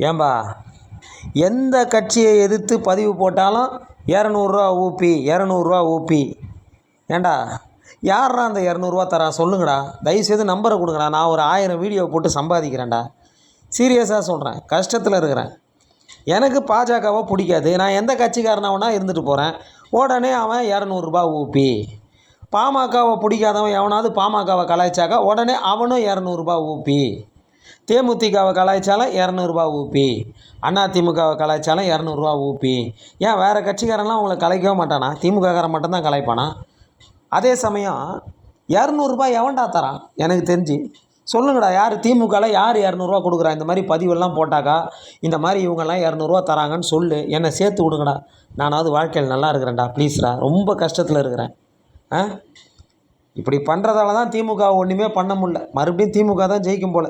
ஏன்பா, எந்த கட்சியை எதிர்த்து பதிவு போட்டாலும் 200 ஊப்பி 200 ஊப்பி. ஏண்டா, யாரா அந்த 200 தரான் சொல்லுங்கடா. தயவுசெய்து நம்பரை கொடுங்கடா. நான் ஒரு 1000 வீடியோ போட்டு சம்பாதிக்கிறேன்டா. சீரியஸாக சொல்கிறேன், கஷ்டத்தில் இருக்கிறேன். எனக்கு பாஜகவை பிடிக்காது. நான் எந்த கட்சிக்காரனவனா இருந்துட்டு போகிறேன். உடனே அவன் 200 ஊப்பி. பாமகவை பிடிக்காதவன் எவனாவது பாமகவை கலாய்ச்சாக்கா உடனே அவனும் 200 ஊப்பி. தேமுதிகவை கலாய்ச்சாலும் 200 ஊப்பி. அதிமுகவை கலாய்ச்சாலும் 200 ஊப்பி. ஏன் வேறு கட்சிக்காரன்லாம் உங்களை கலாய்க்கவே மாட்டானா? திமுககாரன் மட்டும்தான் கலாய்ப்பானா? அதே சமயம் 200 எவன்டா தரான்? எனக்கு தெரிஞ்சு சொல்லுங்கடா. யார் திமுகவில் யார் 200 கொடுக்குறா? இந்த மாதிரி பதிவெல்லாம் போட்டாக்கா இந்த மாதிரி இவங்கெல்லாம் 200 தராங்கன்னு சொல்லு, என்னை சேர்த்து விடுங்கடா. நானாவது வாழ்க்கையில் நல்லா இருக்கிறேன்டா. ப்ளீஸ்டா, ரொம்ப கஷ்டத்தில் இருக்கிறேன். இப்படி பண்ணுறதால தான் திமுக ஒன்றுமே பண்ண முடியல. மறுபடியும் திமுக தான் ஜெயிக்கும் போல்.